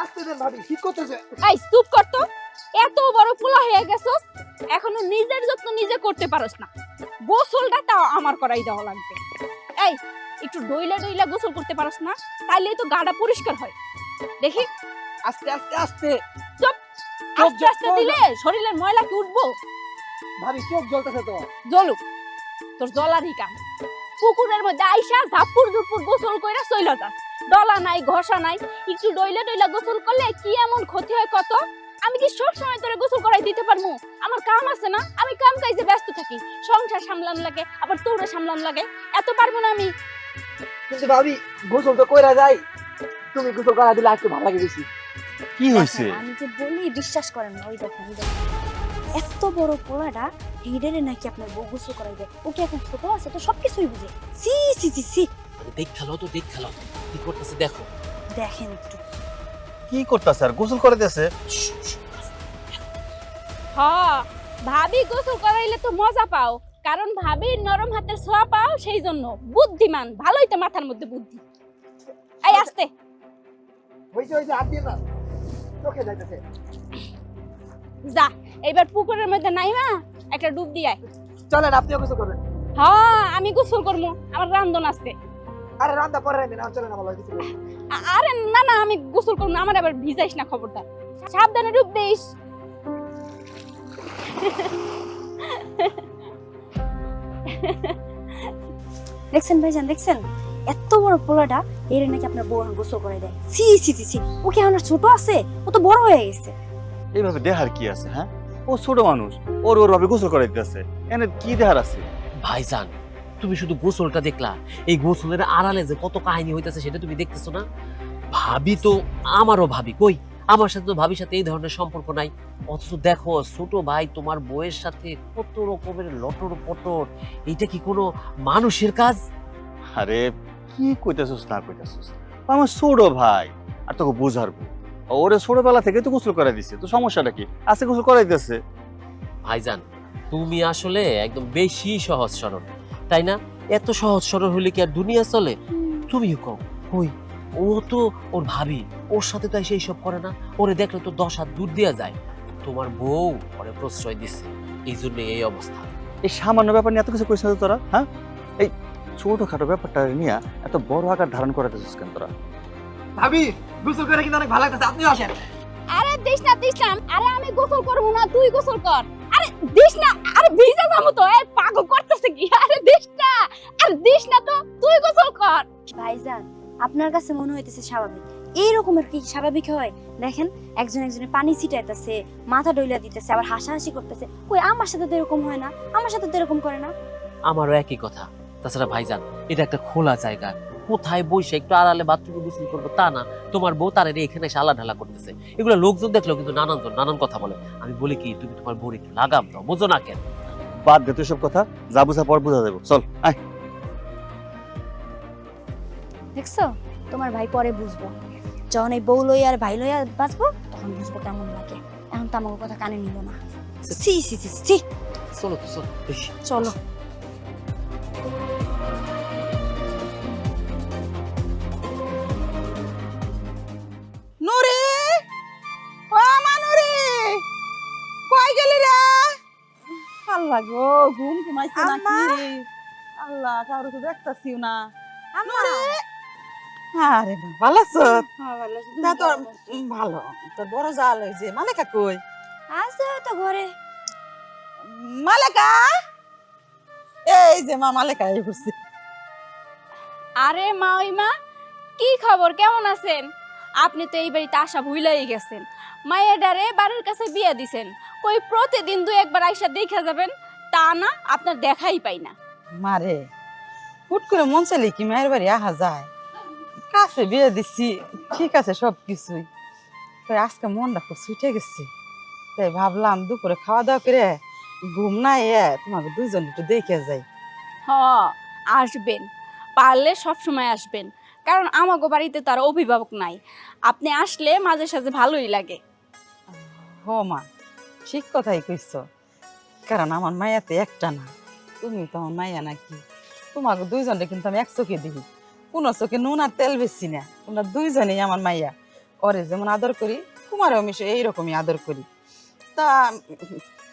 আস্তে দেন ভাবি, শীত করতেছে। এই চুপ কর তো, এত বড় পোলা হয়ে গেছস এখনো নিজের যত্ন নিজে করতে পারস না। গোসলটা তাও আমার করাই দেওয়া লাগবে। এই একটু ডইলা ডইলা গোসল করতে পারস না, তাইলেই তো গাটা পরিষ্কার হয়। দেখি আস্তে আস্তে আস্তে। চুপ, চোখ আস্তে আস্তে দিলে শরীরের ময়লা কি উঠবো? ভাবি চোখ জ্বলতেছে তো। জ্বলুক, তোর জ্বলারই কাম। পুকুরের মধ্যে আইসা ঝাপুর ঝুপুর গোসল কইরা চইলা যাস, ডলা নাই ঘষা নাই। একটু ডইলা ডইলা গোসল করলে কি এমন ক্ষতি হয় কত? আমি কি সব সময় তোরে গোসল করাই দিতে পারবো? আমার কাম আছে না, আমি কাম কাজে ব্যস্ত থাকি, সংসার সামলান লাগে আবার তোরে সামলান লাগে, এত পারবো না আমি। কিন্তু ভাবি গোসল তো কইরা যাই, তুমি গোসল করা দিলে একটু ভালো লাগে বেশি। কি হইছে? দেখেন, আমি যে বলি বিশ্বাস করেন না। ওই দেখেন, ওই দেখেন, এত বড় পোলাটা হিডেরে নাকি আপনার বউ গোসল করাই দেয়। ও কি এখন ছোট আছে? তো সবকিছুই বুঝে। সি সি সি সি। দেখ খেলো তো, দেখ খেলো কি করতেছে দেখো। দেখেন একটু। কি করতাছে? আর গোসল করে দিয়েছে? হ্যাঁ, ভাবি গোসল করাইলে তো মজা পাও, কারণ ভাবি নরম হাতের ছোঁয়া পাও, সেই জন্য বুদ্ধিমান। ভালোই তো মাথার মধ্যে বুদ্ধি। এই আস্তে হইছে হইছে, হাত দিয়ে না, চোখে যাইতেছে। যা, এবার পুকুরের মধ্যে নাইমা একটা ডুব দিয়ে। চলেন আপনিও গোসল করবেন। হ্যাঁ, আমি গোসল করবো, আমার রান্ধন আছে। আরে রান্না পরে রাখবেন, চলেন আমার লগে গোসল করবেন। আরে না না, আমি গোসল করবো না, আমার আবার ভিজাইস না, খবরদার। সাবধানে ডুব দিস। দেখছেন ভাইজান, দেখছেন এত বড় পোলাটা এর নাকি আপনার বউ এখন গোসল করাই দেয়। সি সি সি সি। ও কি এখন আর ছোট আছে? ও তো বড় হয়ে গেছে। এইভাবে দেহার কি আছে? হ্যাঁ, ও ছোট মানুষ, ওর ওর ভাবে গোসল করে দিতেছে, এনে কি দেহার আছে? ভাইজান, তুমি শুধু গোসলটা দেখলা, এই গোসলের আড়ালে যে কত কাহিনী হইতেছে সেটা তুমি দেখতেছো না? ভাবি তো আমারও ভাবি, কই আমার সাথে তো ভাবির সাথে এই ধরনের সম্পর্ক নাই। অথচ দেখো ছোট ভাই তোমার বউয়ের সাথে কত রকমের লটর পটর। এইটা কি কোনো মানুষের কাজ? আরে কি কইতাছস না কইতাছস, ও আমার ছোট ভাই, আর তোকে বুঝারবো। ওরে ছোটবেলা থেকে তো গোসল করে দিছে, তো সমস্যাটা কি? আজকে গোসল করে দিতেছে। ভাইজান, তুমি আসলে একদম বেশি সহজ সরল, তাই না? এত সহজ সরল হলে কি আর দুনিয়া চলে? তুমিও কও, কই ও তো ওর ভাবি, ওর সাথে তো সেই সব করে না। ওরে দেখলে তো 10 হাত দূর দিয়া যায়। তোমার বউ ওরে প্রশ্রয় দিচ্ছে, এই জন্য এই অবস্থা। এই সামান্য ব্যাপার নিয়ে এত কিছু কইছিস না তো তোরা? হ্যাঁ, এই ছোটখাটো ব্যাপারটা নিয়ে এত বড় আকার ধারণ করে দিছিস কেন তোরা? ভাবি গোসল করে কিন্তু অনেক ভালো লাগতেছে, আপনিও আসেন। আরে দিস না, দিস না। আরে আমি গোসল করবো না, তুই গোসল কর। আরে দিস না, আরে ভিজে যাবো তো। এই পাগল করতেছে কি? আরে দিস না, আরে দিস না তো, তুই গোসল কর। ভাইজান, আপনার কাছে মনে হইতেছে স্বাভাবিক। এই রকমের কি স্বাভাবিক হয়? দেখেন, একজন একজনের পানি ছিটাইতেছে, মাথা ডইলা দিতেছে, আবার হাসাহাসি করতেছে। কই আমার সাথে তো এরকম হয় না, আমার সাথে তো এরকম করে না। আমারও একই কথা। তাছাড়া ভাইজান, এটা একটা খোলা জায়গা, কোথায় বসে একটু আড়ালে বাথরুমে গোসল করবো তা না। তোমার বউ তার এখানে এসে আলা ঢালা করতেছে। এগুলো লোকজন দেখলেও কিন্তু নানানজন নানান কথা বলে। আমি বলি কি, তুমি তোমার বউর একটু লাগাম দাও, বোঝো না কেন? বাদ দে তুই সব কথা, যা বুঝা পর বুঝা দেবো। চল আয়। দেখছো, তোমার ভাই পরে বুঝবো, যখন এই বউ লইয়া আর ভাই লইয়া বাঁচবো তখন বুঝবো কেমন লাগে। এখন তো আমার কথা কানে নিল না। সি সি সি সি। চলো তো, চলো বেশি। চলো। নুরি, ও মা নুরি, কই গেলি রে? আল্লাহ গো, ঘুম ঘুমাইছে নাকি? আল্লাহ, কারো তো দেখতাছিও না। নুরি, আরে না, ভালো আছো? তা তোর ভালো, তোর বড় জাল হয়েছে। মালেকা কই? আছে তো ঘরে। মালেকা, এই যে মা মালেকা এই করছে। আরে মা, ওই মা, কি খবর, কেমন আছেন? আপনি তো এই বাড়িতে আসা ভুলাই গেছেন। মায়েরারে বাড়ির কাছে বিয়ে দিছেন, কই প্রতিদিন 2-1 আইসা দেখা যাবেন, তা না, আপনার দেখাই পাই না। মারে হুট করে মন চাইলে কি মায়ের বাড়ি আহা যায়? কাছে বিয়ে দিচ্ছি, ঠিক আছে সব কিছুই, তাই আজকে মনটা খুব ছুটে গেছে। তাই ভাবলাম দুপুরে খাওয়া দাওয়া করে ঘুম না তোমাকে দুইজন একটু দেখে যাই। হ, আসবেন, পারলে সব সময় আসবেন, কারণ আমাগো বাড়িতে তো আর অভিভাবক নাই। আপনি আসলে মাঝে সাঝে ভালোই লাগে। হো মা, ঠিক কথাই কইছ, কারণ আমার মায়াতে একটা না, তুমি তো আমার মায়া নাকি। তোমাকে দুইজনকে কিন্তু আমি এক চোখে দেখি, কোনো চোখে নুন আর তেল বেশি না, তোমরা দুইজনেই আমার মাইয়া। ওরে যেমন আদর করি তোমারও আমি এইরকমই আদর করি। তা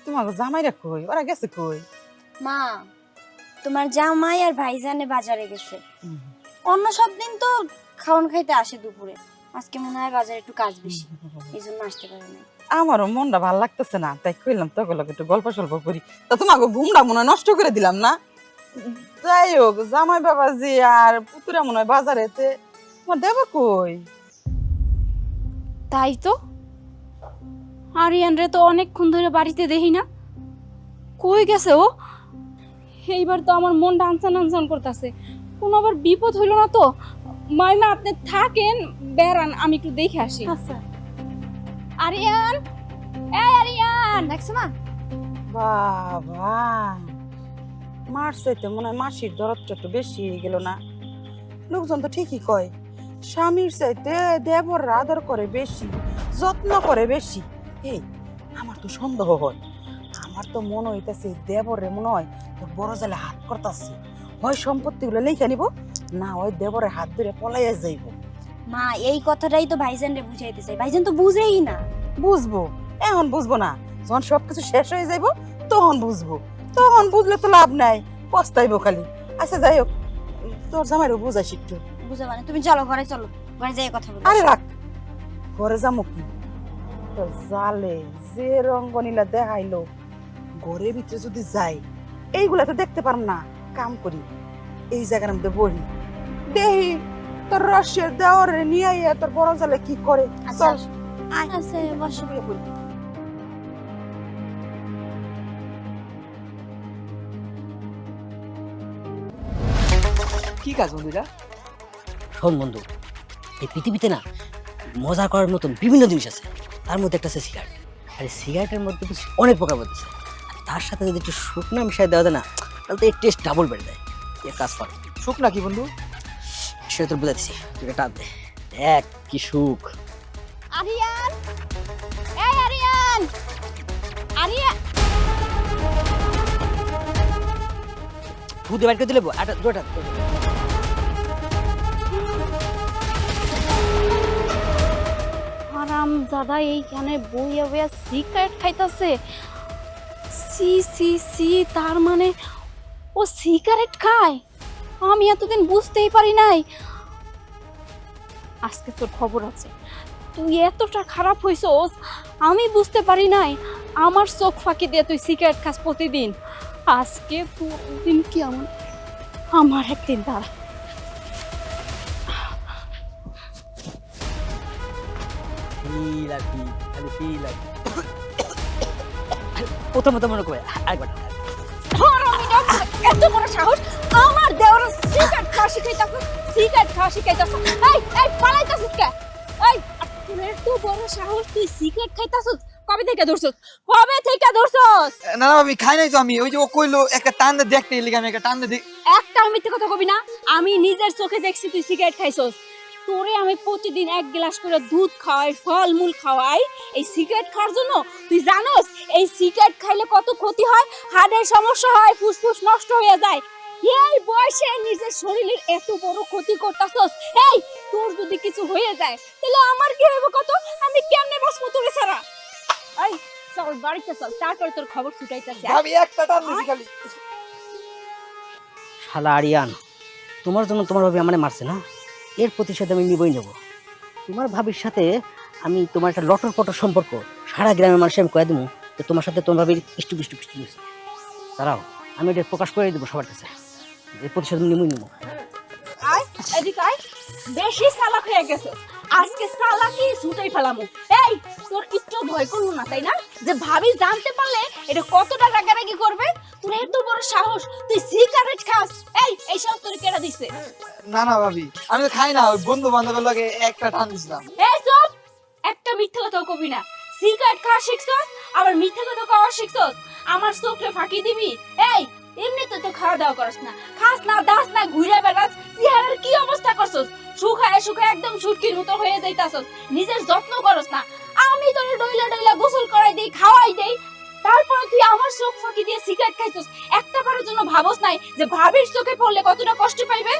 তোমাকে জামাইরা কই, ওরা গেছে কই? মা, তোমার জামাই আর ভাইজানে বাজারে গেছে। অন্য সব দিন তো খাওন খাইতে আসে দুপুরে, আজকে মনে হয় বাজারে একটু কাজ বেশি, এই জন্য আসতে পারে না। আমারও মনটা ভালো লাগতেছে না, তাই কইলাম তোকে লোক একটু গল্প সল্প করি। তা তোমাকে ঘুমটা মনে হয় নষ্ট করে দিলাম না? যাই হোক, জামাই বাবাজি আর পুতুরা মনে হয় বাজারেতে, তোমার দেবর কই? তাই তো, আরিয়ান রে তো অনেকক্ষণ ধরে বাড়িতে দেখি না, কই গেছে ও? এইবার তো আমার মনটা আনসান আনসান করতেছে, কোনো আবার বিপদ হইল না তো? মাইমা আপনি থাকেন, বেড়ান, আমি একটু দেখে আসি। আচ্ছা, আরিয়ান, এই আরিয়ান, দেখছো মা? বাবা, মার চাইতে মনে হয় মাসির দরদটা একটু বেশি হয়ে গেল না? লোকজন তো ঠিকই কয়, স্বামীর চাইতে দেবররা আদর করে বেশি, যত্ন করে বেশি। এই আমার তো সন্দেহ হয়, আমার তো মনে হইতেছে দেবরে মনে হয় তোর বড় জালে হাত করতেছে, হয় সম্পত্তিগুলো লেখা নিব, না হয় দেবরে হাত ধরে পলাইয়া যাইব। মা, এই কথাটাই তো ভাইজান রে বুঝাইতে চাই, ভাইজান তো বুঝেই না। বুঝবো, এখন বুঝবো না, যখন সবকিছু শেষ হয়ে যাইব তখন বুঝবো, তখন বুঝলে তো লাভ নাই, পস্তাইবো খালি। আচ্ছা যাই হোক, তোর জামাইরও বুঝাইস একটু। বুঝা মানে তুমি চলো ঘরে, চলো ঘরে যাই কথা বলো। আরে রাখ, ঘরে যাবো কি, তোর জালে যে রঙ্গনীলা দেখাইলো, ঘরের ভিতরে যদি যাই এইগুলা তো দেখতে পারম না, কাম করি এই জায়গার মধ্যে বহি দেহি তোর রসের দেওয়ারে নিয়ে আইয়া তোর বড় জালে কি করে। আচ্ছা, চল, আসো। আচ্ছা, বসো। শুয়ে পড়ি। কি কাজ বন্ধুরা? শোন বন্ধু, এই পৃথিবীতে না মজা করার মতন বিভিন্ন জিনিস আছে, তার মধ্যে একটা আছে সিগারেট। আর এই সিগারেটের মধ্যে তো অনেক প্রকার মধ্যে আছে, তার সাথে যদি একটু শুকনা মিশাই দেওয়া যায় না, তাহলে তো এর টেস্ট ডাবল বেড়ে যায়। এক কাজ কর, সুখ নাকি বন্ধু? সেটা তোর বুঝাচ্ছি, তুই এটা টান দে। এক কি সুখ! আরিয়ান, এই আরিয়ান, আরিয়ান, ফুদে বাইর করে দিলে জোটা আরাম দাদা এইখানে বইয়া বইয়া সিগারেট খাইতাছে। সি সি সি, তার মানে ও সিগারেট খায়? আমি এতদিন বুঝতেই পারি নাই। আজকে তোর খবর আছে, তুই এতটা খারাপ হইছস আমি বুঝতে পারি নাই। আমার চোখ ফাঁকি দিয়ে তুই সিগারেট খাস প্রতিদিন, আজকে তোর দিন কি আমার একদিন দাঁড়া। প্রথম প্রথম মনে করে আরেকবার এত বড় সাহস, আমার দেওয়ার সিগারেট খাওয়া শিখাইতাছ, সিগারেট খাওয়া শিখাইতাছ। এই এই পালাইতাছিস কে? এই তোর এত বড় সাহস, তুই সিগারেট খাইতাছস? কবে থেকে ধরছস? কবে থেকে ধরছস? না না ভাবি, খাই নাই তো আমি। ওই যে ও কইলো একটা টান দে দেখতে, এর লিগে আমি একটা টান দে দিই। একটা মিথ্যে কথা কবি না, আমি নিজের চোখে দেখছি তুই সিগারেট খাইছস। তোরে আমি প্রতিদিন এক গ্লাস করে দুধ খাওয়াই, ফলমূল খাওয়াই এই সিগারেট খাওয়ার জন্য। তুই জানোস এই সিগারেট খাইলে কত ক্ষতি হয়? হার্টের সমস্যা হয়, ফুসফুস নষ্ট হয়ে যায়। এই বয়সে নিজের শরীরের এত বড় ক্ষতি করতাছস। এই তোর যদি কিছু হয়ে যায় তাহলে আমার কি হবে কত? আমি কেমনে বাঁচবো তোরে ছাড়া? এই চল বাড়িতে চল, তারপরে তোর খবর ছুটাইতাছে। ভাবি একটা টান দিছি খালি। শালা আরিয়ান, তোমার জন্য তোমার ভাবি আমারে মারছে না, এর প্রতিশোধ আমি নিবই নেব। তোমার ভাবির সাথে আমি তোমার একটা লটর পটর সম্পর্ক সারা গ্রামের মানুষের আমি কয়ে দেবো যে তোমার সাথে তোমার ভাবির ইষ্টু বিষ্টু কিছু হয়েছে। তারাও আমি এটা প্রকাশ করে দেবো সবার কাছে, এই প্রতিশোধ আমি নিবই নেবো। আয় এদিকে আয়, বেশি চালাক হয়ে গেছে, আজকে চালাকি ছুটাই ফেলামু। এই তোর একটু ভয় করলো না তাই না, যে ভাবি জানতে পারলে এটা কতটা রাগারাগি করবে? তোর এত বড় সাহস, তুই সিগারেট খাস? এই সাহস তোর কেডা দিছে? না না ভাবি, আমি তো খাই না, ওই বন্ধু বান্ধবের লগে একটা টান দিছিলাম। এই চুপ, একটা মিথ্যে কথা কবি না। সিগারেট খাওয়া শিখছস আবার মিথ্যে কথা খাওয়া শিখছস? আমার চোখে ফাঁকি দিবি? এই এমনিতে তো খাওয়া দাওয়া করস না, খাস না, দাস না, ঘুরে বেড়াস, চেহারার কি অবস্থা করছস? শুকায় শুকায় একদম শুটকির মতো হয়ে যাইতাছস, নিজের যত্ন করস না। আমি তোরে ডইলা ডইলা গোসল করাই দেই, খাওয়াই দেই, তারপরে তুই আমার চোখ ফাঁকি দিয়ে সিগারেট খাইছস। একটা বারের জন্য ভাবস নাই যে ভাবির চোখে পড়লে কতটা কষ্ট পাইবে?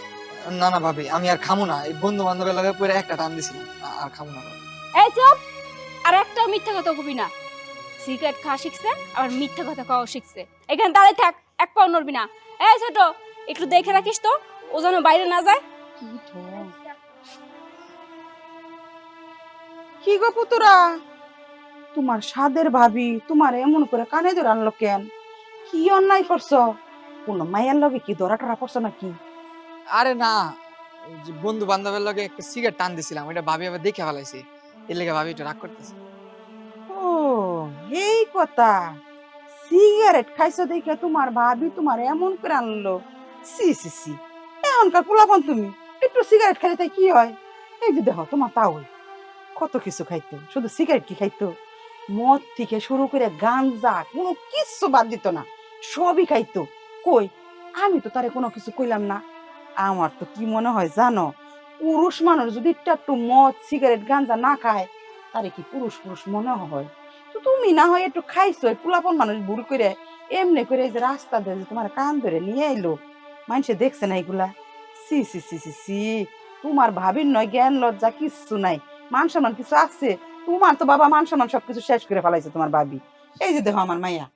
না না ভাবি, আমি আর খামু না, এই বন্ধু বান্ধবের লগে পরে একটা টান দিছিলাম, আর খামু না। এই চুপ, আর একটা মিথ্যা কথা কবি না। সিগারেট খাওয়া শিখছে আবার মিথ্যা কথা খাওয়া শিখছে। এখানে দাঁড়াই থাক, এক পাও নড়বি না। এই ছোট, একটু দেখে রাখিস তো ও যেন বাইরে না যায়। কি গো পুতুরা, তোমার সাদের ভাবি তোমার এমন করে কানে ধরে আনলো কেন? কি অন্যায় করছো? কোন মায়ের লগে কি ধরা টরা পড়ছো নাকি? আরে না, ওই যে বন্ধু বান্ধবের লগে একটা সিগারেট টান দিছিলাম, ওইটা ভাবি আবার দেখে ফেলাইছি, এর লেগে ভাবি একটু রাগ করতেছে। ও এই কথা, সিগারেট খাইছো দেখে তোমার ভাবি তোমার এমন করে আনলো? সি সি সি, এখনকার পোলাপন তুমি একটু সিগারেট খাইলে তাই কি হয়? এই যে দেখো তোমার তাও কত কিছু খাইতো, শুধু সিগারেট কি খাইতো? মদ থেকে শুরু করে গাঞ্জা কোনো কিছু বাদ দিত না, সবই খাইতো। কই আমি তো তারে কোনো কিছু কইলাম না। আমার তো কি মনে হয় জানো, পুরুষ মানুষ যদি একটু মদ সিগারেট গাঞ্জা না খায় তারে কি পুরুষ পুরুষ মনে হয়? তো তুমি না হয় একটু খাইছো, পোলাপন মানুষ ভুল করে এমনি করে এই যে রাস্তা দিয়ে যে তোমার কান ধরে নিয়ে এলো, মানুষে দেখছে না এগুলা? সি সি সি সি সি, তোমার ভাবির নয় জ্ঞান লজ্জা কিচ্ছু নাই, মান সম্মান কিছু আছে? তোমার তো বাবা মান সম্মান সবকিছু শেষ করে ফেলাইছে তোমার ভাবি। এই যে দেখো আমার মাইয়া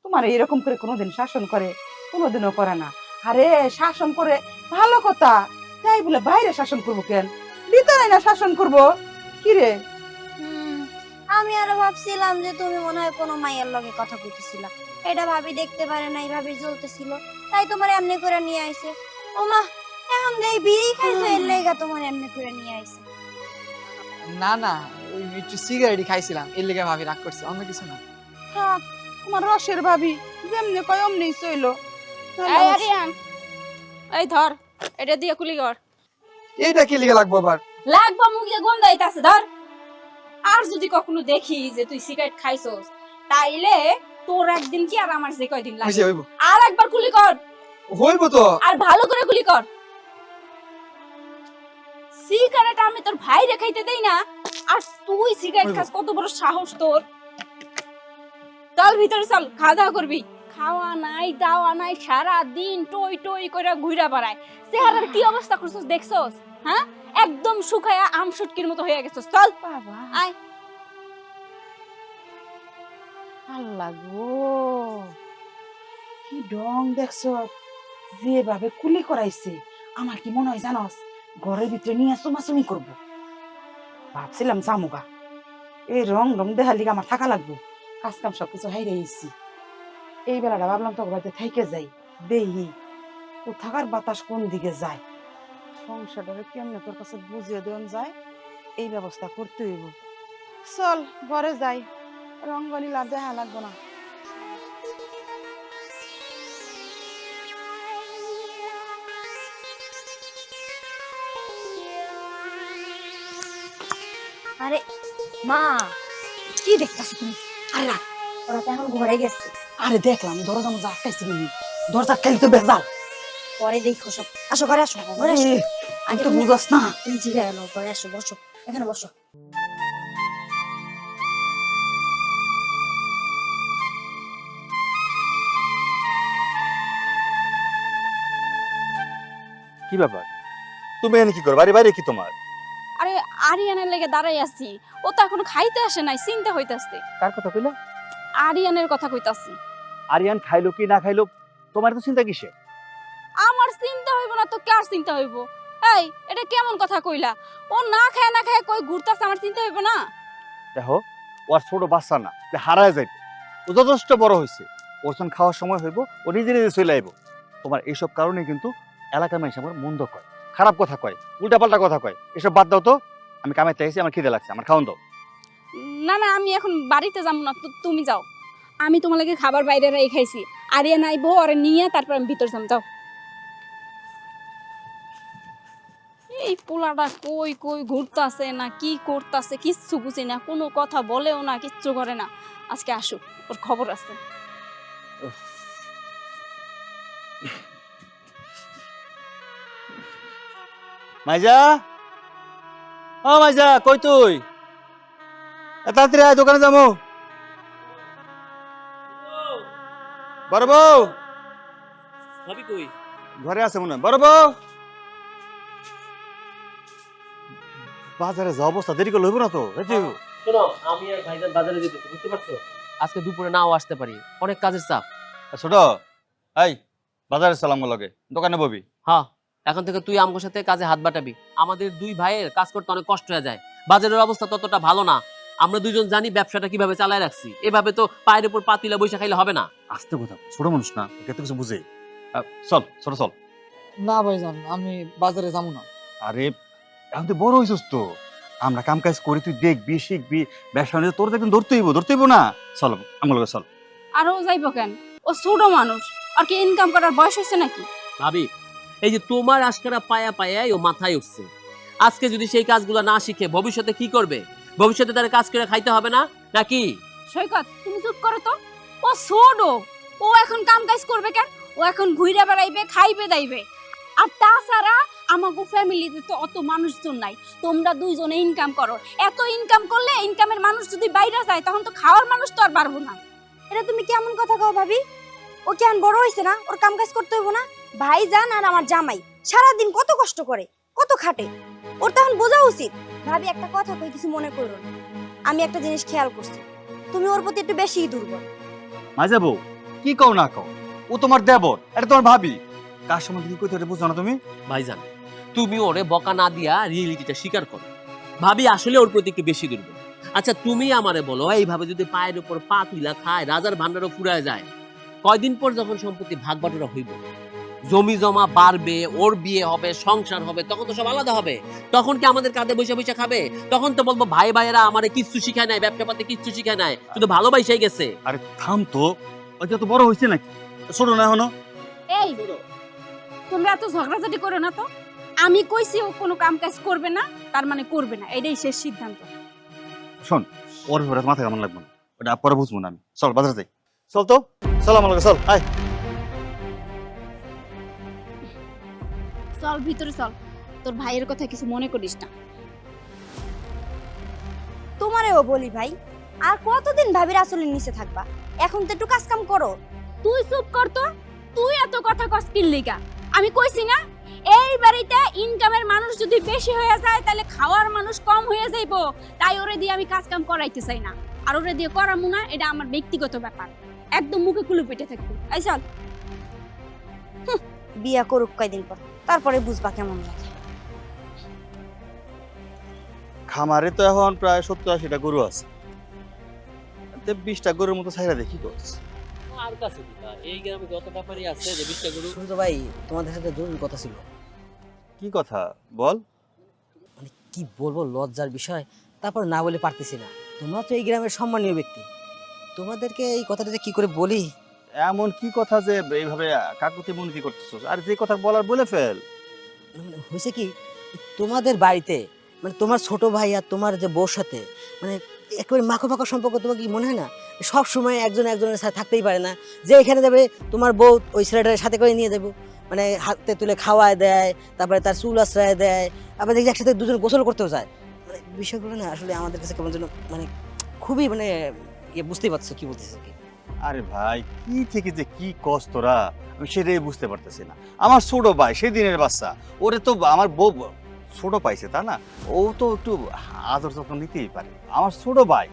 তোমার এরকম করে কোনোদিন শাসন করে? কোনোদিনও করে না। আরে শাসন করে ভালো কথা, তাই বলে বাইরে শাসন করবো কেন? ভিতরে না শাসন করবো? কি রে? আমি আরো ভাবছিলাম যে তুমি মনে হয় কোনো মায়ের লগে কথা কইতেছিলা, এটা ভাবি দেখতে পারে নাই, ভাবি জ্বলতেছিল তাই তোমার এমনি করে নিয়ে আইছে। ওমা, এখন দেই বিড়ি খাইছো এর লেগা তোমার এমনি করে নিয়ে আইছে। না না, ওই একটু সিগারেটই খাইছিলাম, এর লেগে ভাবি রাগ করছে, অন্য কিছু না। থাক, তোমার রসের ভাবি যেমনি কয় অমনি চইলো। এই আরিয়ান, এই ধর, এটা দিয়ে কুলি কর। এইটা কি লেগে লাগবো আবার? লাগবা মুখে গন্ধ আইতাছে, ধর। আর যদি কখনো দেখি যে তুই সিগারেট খাইছস, তাইলে তোর একদিন কি আর আমার যে কয়দিন লাগে। হইব আর একবার কুলি কর, হইব তো। আর ভালো করে কুলি কর। সিগারেট আমি তোর ভাই খাইতে দেই না, আর তুই সিগারেট খাস, কত বড় সাহস তোর! চল ভিতরে চল, খাওয়া দাওয়া করবি। খাওয়া নাই দাওয়া নাই, সারা দিন টই টই করে ঘুরা বেড়ায়। চেহারার কি অবস্থা করছস দেখছস? হ্যাঁ, একদম শুকায়া আম শুটকির মতো হয়ে গেছস। চল বাবা, আয়। আল্লাহ গো, কি ডং দেখছো, যেভাবে কুলি করাইছে। আমার কি মনে হয় জানোস, ঘরের ভিতরে নিয়ে চুমাচুমি করবো। ভাবছিলাম জামুগা, এই রং রং দেখার লিগে আমার থাকা লাগবো, কাজ কাম সবকিছু হাইরে আইছি। এই বেলাটা ভাবলাম তো বাড়িতে থাইকে যাই, দেহি কোথাকার বাতাস কোন দিকে যায়, সংসারটাকে কেমনে তোর কাছে বুঝিয়ে দেন যায়, এই ব্যবস্থা করতে হইব। চল ঘরে যাই, রঙ্গলীলা দেখা লাগবো না। আরে মা, কি দেখতাছো তুমি? আরে রাখ, ওরা তো এখন ঘরে গেছে। আরে দেখলাম দরজা মজা আটকাইছি, দরজা খাইলে তো বেজাল। পরে দেখো সব। আসো ঘরে আসো, ঘরে আসো। আমি তো বুঝাস না। তুমি জিরে এলো, ঘরে আসো, বসো, এখানে বসো। কি ব্যাপার? তুমি এখানে কি করো? বাড়ি বাইরে কি তোমার? আরে আরিয়ানের লেগে দাঁড়াই আছি, ও তো এখনো খাইতে আসে নাই, চিন্তা হইতাছে। কার কথা কইলা? আরিয়ানের কথা কইতাছি। আরিয়ান খাইলো কি না খাইলো, তোমার তো চিন্তা কিসে? আমার চিন্তা হইব না তো কার চিন্তা হইব? এই, এটা কেমন কথা কইলা? ও না খায় না খায় কই ঘুরতাছে, আমার চিন্তা হইব না? দেখো, ও আর ছোট বাচ্চা না যে হারায় যাইবে, ও যথেষ্ট বড় হয়েছে। ওর যখন খাওয়ার সময় হইব ও নিজে নিজে চলে আইব। তোমার এইসব কারণে কিন্তু এলাকার মানুষ আমার মন্দ কয়, খারাপ কথা কয়, উল্টাপাল্টা কথা কয়। এসব বাদ দাও তো, আমি কামাইতে আইছি, আমার খিদে লাগছে, আমার খাওয়ান দাও। না না, আমি এখন বাড়িতে যাবো না, তুমি যাও। আমি তোমার লাগে খাবার বাইরে রেখাইছি, আরিয়ান আইবো আর নিয়ে তারপর আমি ভিতর যাম, যাও। এই পোলাটা কই কই ঘুরতাছে না কি করতাছে কিচ্ছু বুঝি না, কোনো কথা বলেও না, কিচ্ছু করে না। আজকে আসুক, ওর খবর আছে। মাইজা, ও মাইজা, কই তুই? তাড়াতাড়ি আয়, দোকানে যাবো। বড় বউ ভাবি কই? ঘরে আছে মনে হয়। বড় বউ, বাজারে যা অবস্থা, দেরি করলে হইব না তো। এই যে, শোনো, আমি আর ভাইজান বাজারে যেতেছি, বুঝতে পারছো? আজকে দুপুরে নাও আসতে পারি, অনেক কাজের চাপ। ছোট, এই বাজারে সালাম লগে দোকানে ববি। হ্যাঁ, এখন থেকে তুই আমগোর সাথে কাজে হাত বাটাবি। আমাদের দুই ভাইয়ের কাজ করতে অনেক কষ্ট হয়ে যায়, বাজারের অবস্থা ততটা ভালো না। আমরা দুইজন জানি ব্যবসাটা কিভাবে চালায় রাখছি, এভাবে তো পায়ের উপর পাতিলা বৈশা খাইলে হবে না। আস্তে কথা, ছোট মানুষ না, তোকে তো কিছু বুঝে। চল ছোট চল। না ভাইজান, আমি বাজারে যাবো না। আরে এখন তুই বড় হইছিস তো, আমরা কাম কাজ করি, তুই দেখবি শিখবি, ব্যবসা বাণিজ্য তোর তো একদিন ধরতেইব না। চল আমার লগে চল। আর ও যাইবো কেন? ও ছোট মানুষ, আর কি ইনকাম করার বয়স হয়েছে নাকি? ভাবি, এই যে তোমার আজকেরা পায়া পায়াই ও মাথায় উঠছে, আজকে যদি সেই কাজগুলো না শিখে ভবিষ্যতে কি করবে? ভবিষ্যতে তার কাজ করে খাইতে হবে না নাকি? সৈকত, তুমি চুপ করো তো। ও ছোট, ও এখন কাম কাজ করবে কেন? ও এখন ঘুরে বেড়াইবে, খাইবে দাইবে। আর তাছাড়া আমাগো ফ্যামিলিতে তো অত মানুষজন নাই, তোমরা দুইজনে ইনকাম করো। এত ইনকাম করলে ইনকামের মানুষ যদি বাইরে যায় তখন তো খাওয়ার মানুষ তো আর পারবো না। এটা তুমি কেমন কথা কও ভাবি? ও কেন বড় হইছে না? ওর কাম কাজ করতে হইব না? ভাইজান আর আমার জামাই সারাদিন কত কষ্ট করে, কত খাটে, ওর তখন বোঝা উচিত। ভাবি একটা কথা কই, কিছু মনে করো না। আমি একটা জিনিস খেয়াল করছি, তুমি ওর প্রতি একটু বেশিই দুর্বল। মাঝে বউ, কি কও না কও, ও তোমার দেবর, এটা তোমার ভাবি। কার সম্বন্ধে কি কইতে এটা বুঝো না তুমি? ভাইজান, তুমি ওরে বকা না দিয়া রিয়েলিটিটা স্বীকার করো, ভাবি আসলে ওর প্রতি একটু বেশি দুর্বল। আচ্ছা তুমি আমারে বলো, এইভাবে যদি পায়ের উপর পা তুইলা খায়, রাজার ভান্ডারও ফুরায় যায়, কয়দিন পর যখন সম্পত্তি ভাগ বাটোয়ারা হইব, জমি জমা বাড়বে, ওর বিয়ে হবে, সংসার হবে, তখন তো সব আলাদা হবে। তখন কি আমাদের কাঁধে বসে বসে খাবে? তখন তো বলবো ভাই ভাইয়েরা আমারে কিচ্ছু শিখায় নাই, ব্যবসা পাতে কিচ্ছু শিখায় নাই, শুধু ভালোবাসাই গেছে। আরে থাম তো, ওই তো বড় হইছে নাকি, ছোট না এখনো। এই, তোমরা এত ঝগড়াঝাটি করো না তো। আমি কইছি ও কোনো কাম কাজ করবে না, তার মানে করবে না, এটাই শেষ সিদ্ধান্ত। শোন, ওর ব্যাপারে মাথা কেমন লাগবে না, ওটা পরে বুঝবো না আমি। চল বাজারে যাই। চল তো, চল আমার লগে চল, আয়। চল ভিতরে চল, তোর ভাইয়ের কথা কিছু মনে করিস না। তোমারেও বলি ভাই, আর কতদিন ভাবির আসলের নিচে থাকবা? এখন তো একটু কাজ কাম করো। তুই চুপ কর তো, তুই এত কথা কস কিন লিগা? আমি কইছি না, এই বাড়িতে ইনকামের মানুষ যদি বেশি হয়ে যায় তাহলে খাওয়ার মানুষ কম হয়ে যাইবো। তাই ওরে দিয়ে আমি কাজ কাম করাইতে চাই না, আর ওরে দিয়ে করামু না, এটা আমার ব্যক্তিগত ব্যাপার। একদম মুখে কুলু পেটে থাকবি। এই চল। বিয়া করুক কয়দিন পর, তারপরে বুঝবা কেমন লাগে। খামারে তো এখন প্রায় 70-80টা গরু আছে, 20টা গরুর মতো ছাইরা দেখি করছে। আর কাছে দিবা, এই গ্রামে যত ব্যাপারই আছে যে 20টা গরু। শুনতো ভাই, তোমাদের সাথে জরুরি কথা ছিল। কি কথা বল? মানে কি বলবো, লজ্জার বিষয়, তারপর না বলে পারতেছি না। তোমরা তো এই গ্রামের সম্মানীয় ব্যক্তি, তোমাদেরকে এই কথাটা যে কি করে বলি। এমন কি কথা যে এইভাবে কাকুতি মুনতি করতেছস? আর যে কথা বলার বলে ফেল। মানে হয়েছে কি, তোমাদের বাড়িতে মানে তোমার ছোট ভাই আর তোমার যে বউর সাথে মানে একেবারে মাখো মাখো সম্পর্ক, তোমার কি মনে হয় না? সব সময় একজন একজনের সাথে থাকতেই পারে না। যে এখানে যাবে তোমার বউ ওই ছেলেটার সাথে করে নিয়ে যাবো, মানে হাতে তুলে খাওয়ায় দেয়, তারপরে তার চুল আশ্রয় দেয়, আবার দেখি একসাথে দুজন গোসল করতেও যায়। মানে বিষয়গুলো না আসলে আমাদের কাছে কেমন যেন মানে খুবই মানে বুঝতেই পারছো কি বলতেছে কি। আরে ভাই, কি থেকে যে কি কস তোরা, আমি সেটাই বুঝতে পারতেছি না। আমার ছোট ভাই সেদিনের বাচ্চা, ওরে তো আমার বউ ছোট পাইছে, তা না? ও তো একটু আদর যত্ন নিতেই পারে। আমার ছোট ভাই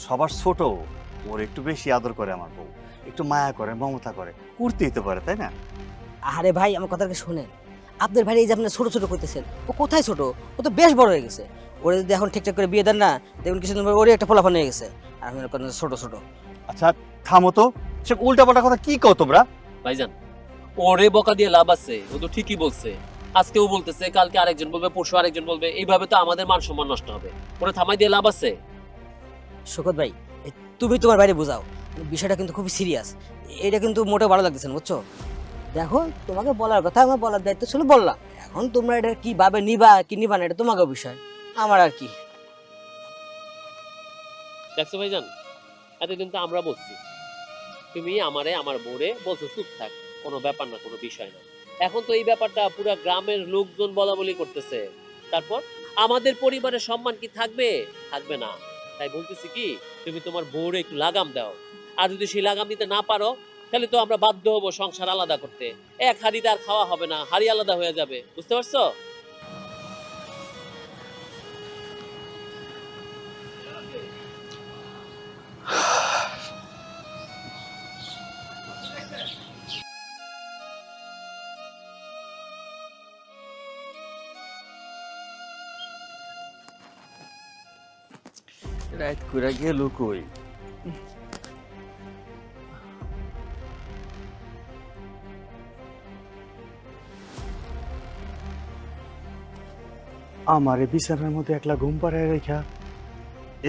সবার ছোট, ওর একটু বেশি আদর করে আমার বউ, একটু মায়া করে, মমতা করে, করতেই তো পারে, তাই না? আরে ভাই আমার কথাটা শোনেন, আপনার ভাই এই যে আপনার ছোট ছোট করতেছেন, ও কোথায় ছোট? ও তো বেশ বড় হয়ে গেছে। ওরে যদি এখন ঠিকঠাক করে বিয়ে দেন না, দেখুন কিছুদিন পর ওরই একটা ফলাফল হয়ে গেছে, আর আমি ছোট ছোট। আচ্ছা থামো তো, সে উল্টাপাল্টা কথা কি কও তোমরা? ভাইজান, ওরে বকা দিয়ে লাভ আছে? ও তো ঠিকই বলছে, আজকে ও বলতেছে, কালকে আরেকজন বলবে, পরশু আরেকজন বলবে, এইভাবে তো আমাদের মান সম্মান নষ্ট হবে। ওরে থামাই দিয়ে লাভ আছে? শোকত ভাই, তুমি তোমার বাইরে বোঝাও, বিষয়টা কিন্তু খুবই সিরিয়াস। এটা কিন্তু মোটেও ভালো লাগতেছে না, বুঝছো? দেখো, তোমাকে বলার কথা, আমার বলার দায়িত্ব ছিল, বললাম। এখন তোমরা এটা কিভাবে নিবা কি নিবা না, এটা তোমাকে বিষয়, আমার আর কি। দেখছো ভাইজান, এতদিন তো আমরা বলছি, তুমি আমারে আমার বউরে বলছো চুপ থাক, কোনো ব্যাপার না, কোনো বিষয় না। এখন তো এই ব্যাপারটা পুরো গ্রামের লোকজন বলা বলি করতেছে, তারপর আমাদের পরিবারের সম্মান কি থাকবে? থাকবে না। তাই বলতেছি কি, তুমি তোমার বউরে একটু লাগাম দাও, আর যদি সেই লাগাম দিতে না পারো তাহলে তো আমরা বাধ্য হবো সংসার আলাদা করতে। এক হাড়িতে আর খাওয়া হবে না, হাড়ি আলাদা হয়ে যাবে, বুঝতে পারছো? রাত কইরা গেল কই? আমারে বিছানার মধ্যে একলা ঘুম পাড়ায় রেখা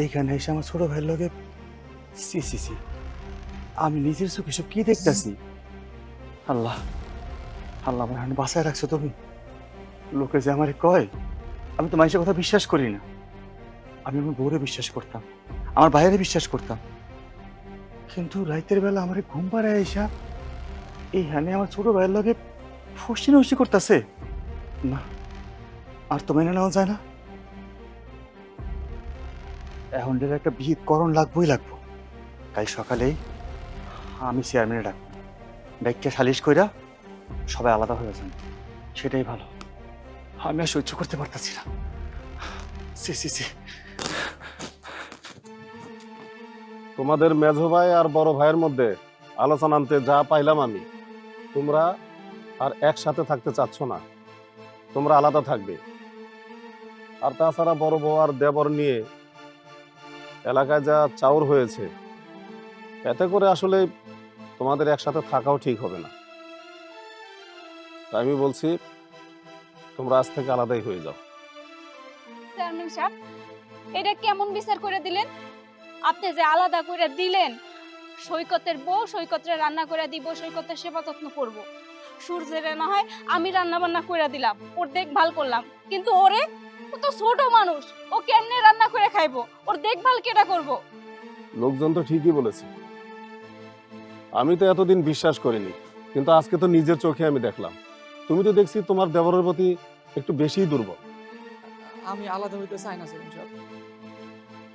এইখানে এসে আমার ছোট ভাইয়ের লগে সি সি সি, আমি নিজের চোখে সব কি দেখতেছি? আল্লাহ আল্লাহ, আমার হাতে বাঁচায় রাখছো তুমি। লোকে যে আমারে কয়, আমি তো মানুষের কথা বিশ্বাস করি না। আমি আমার বউরে বিশ্বাস করতাম, আমার ভাইয়েরে বিশ্বাস করতাম, কিন্তু রাতের বেলা আমার ঘুম পাড়ায় আইসা এইখানে আমার ছোট ভাইয়ের লগে ফসি নসি করতেছে। না, আর তো মেনে নেওয়া যায় না। এখন এর একটা বিহিত করণ লাগবোই লাগবো। কাল সকালেই আমি চেয়ারম্যানে ডাকবো, ডাক্তার সালিশ কইরা সবাই আলাদা হয়ে যান, সেটাই ভালো। আমি আর সহ্য করতে পারতাছি না। সি সি সি, তোমাদের মেঝো ভাই আর বড় ভাইয়ের মধ্যে আলোচনা আনতে যা পাইলাম আমি, তোমরা আর একসাথে থাকতে চাচ্ছ না, তোমরা আলাদা থাকবে। আর তাছাড়া বড় বউ আর দেবর নিয়ে এলাকায় যা চাউর হয়েছে, এতে করে আসলে তোমাদের একসাথে থাকাও ঠিক হবে না। তাই আমি বলছি তোমরা আজ থেকে আলাদাই হয়ে যাও। চেয়ারম্যান সাহেব, এটা কেমন বিচার করে দিলেন? আপনি যে আলাদা করে দিলেন, সৈকতের বউ সৈকতের রান্না করে দিব, সৈকতের সেবা যত্ন করব। সূর্যের না হয় আমি রান্না বান্না করে দিলাম, ওর দেখভাল করলাম, কিন্তু ওরে, ও তো ছোট মানুষ, ও কেমনে রান্না করে খাইবো? ওর দেখভাল কেটা করব? লোকজন তো ঠিকই বলেছে, আমি তো এতদিন বিশ্বাস করিনি, কিন্তু আজকে তো নিজের চোখে আমি দেখলাম। তুমি তো দেখছি তোমার দেবরের প্রতি একটু বেশিই দুর্বল। আমি আলাদা হইতে চাই না চেয়ারম্যান সাহেব।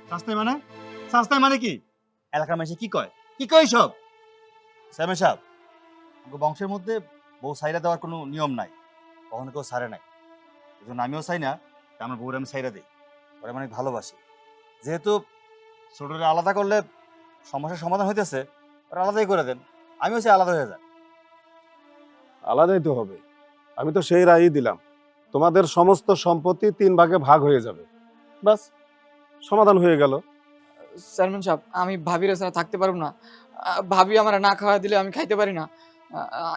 শাস্তায় মানে? শাস্তায় মানে কি? এলাকার মানুষ কি কয়? কি কয় সব? চেয়ারম্যান সাহেব, আমাদের বংশের মধ্যে বউ সাইরা দেওয়ার কোনো নিয়ম নাই, কখনো কেউ সারে নাই। এই জন্য আমিও চাই না যে আমার বউরে আমি সাইরা দিই। ওরা অনেক ভালোবাসি। যেহেতু ছোটরা আলাদা করলে সমস্যার সমাধান হইতেছে, ওরা আলাদাই করে দেন, আমিও চাই আলাদা হয়ে যান। আলাদাই তো হবে, আমি তো সেই রায়ই দিলাম। তোমাদের সমস্ত সম্পত্তি 3 ভাগে ভাগ হয়ে যাবে, বাস সমাধান হয়ে গেল। চেয়ারম্যান সাহেব, আমি ভাবির ছাড়া থাকতে পারবো না। ভাবি আমার না খাওয়া দিলে আমি খাইতে পারি না।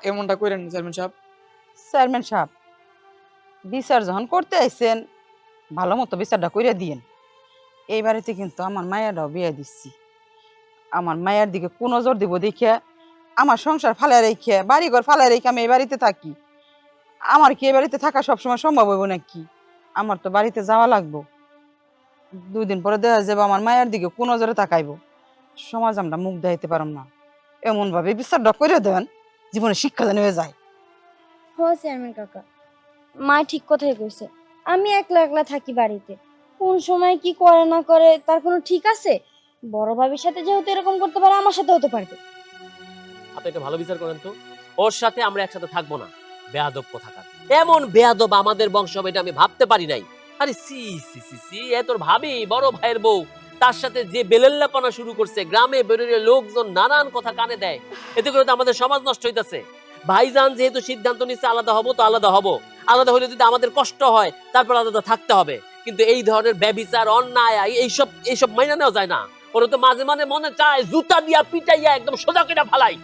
এমনটা করেন না চেয়ারম্যান সাহেব। চেয়ারম্যান সাহেব, বিচার যখন করতে আইছেন, ভালো মতো বিচারটা কইরা দিয়েন। এই বাড়িতে কিন্তু আমার মায়েরাও বিয়ে দিচ্ছি। আমার মায়ের দিকে কোন নজর দিব দেখিয়া, আমার সংসার ফালায় রেখে, বাড়িঘর ফালায় রেখে আমি এই বাড়িতে থাকি? আমার কি এই বাড়িতে থাকা সবসময় সম্ভব হইব নাকি? আমার তো বাড়িতে যাওয়া লাগবো। 2 দিন পরে দেখা যাবে আমার মায়ের দিকে কোন নজরে তাকাইবো। সমাজ আমরা মুখ দেখাইতে পারম না। এমন ভাবে বিচারটা করে দেন, জীবনে শিক্ষা জানি হয়ে যায়। হ চেয়ারম্যান কাকা, মা ঠিক কথাই কইছে। আমি একলা একলা থাকি বাড়িতে, কোন সময় কি করে না করে তার কোনো ঠিক আছে? বড় ভাবির সাথে যেহেতু এরকম করতে পারে, আমার সাথে হতে পারবে। আপনি একটা ভালো বিচার করেন তো, ওর সাথে আমরা একসাথে থাকবো না। বেয়াদব কোথাকার, এমন বেয়াদব আমাদের বংশ হবে এটা আমি ভাবতে পারি নাই। আরে সি সি সি সি, এ তোর ভাবি, বড় ভাইয়ের বউ, তার সাথে যে বেলেল্লাপনা শুরু করছে, গ্রামে বেরোলে লোকজন নানান কথা কানে দেয়, এতে করে তো আমাদের সমাজ নষ্ট হইতাছে। ভাইজান যেহেতু সিদ্ধান্ত নিচ্ছে আলাদা হবো, তো আলাদা হবো। আলাদা হলে যদি আমাদের কষ্ট হয়, তারপর আলাদা থাকতে হবে। কিন্তু এই ধরনের ব্যভিচার, অন্যায়, এইসব মাইনা নেওয়া যায় না। ওরা তো মাঝে মাঝে মনে চায় জুতা দিয়া পিটাইয়া একদম সোজা করে ফালাই।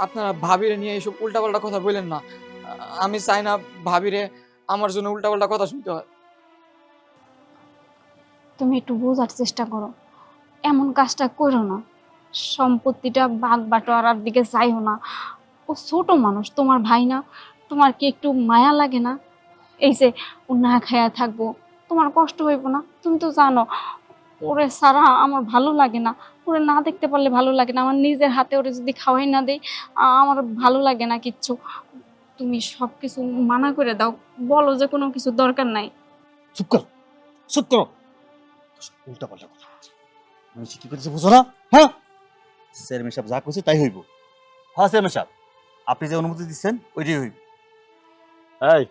আপনারা ভাবিরে নিয়ে এইসব উল্টাপাল্টা কথা বললেন না। আমি চাই না ভাবিরে আমার জন্য উল্টাপাল্টা কথা শুনতে হয়। তুমি একটু বোঝার চেষ্টা করো, এমন কাজটা করো না। সম্পত্তিটা ভাগ বাটোয়ারার দিকে চাইও না। ও ছোট মানুষ, তোমার ভাই না? তোমার কি একটু মায়া লাগে না? এই যে ও না খায়া থাকবো, তোমার কষ্ট হইব না? তুমি তো জানো ওরে সারা আমার ভালো লাগে না। ওরে না দেখতে পারলে ভালো লাগে না। আমার নিজের হাতে ওরে যদি খাওয়াই না দেই, আমার ভালো লাগে না কিচ্ছু। তুমি সবকিছু মানা করে দাও, বলো যে কোনো কিছু দরকার নাই। চুপ কর, চুপ করো। উল্টা পাল্টা কথা বলছে, আমি কি করতেছি বুঝো না? হ্যাঁ, চেয়ারম্যান সাহেব যা কইছে তাই হইব। হ্যাঁ চেয়ারম্যান সাহেব, আপনি যে অনুমতি দিচ্ছেন ওইটাই হইব। এই,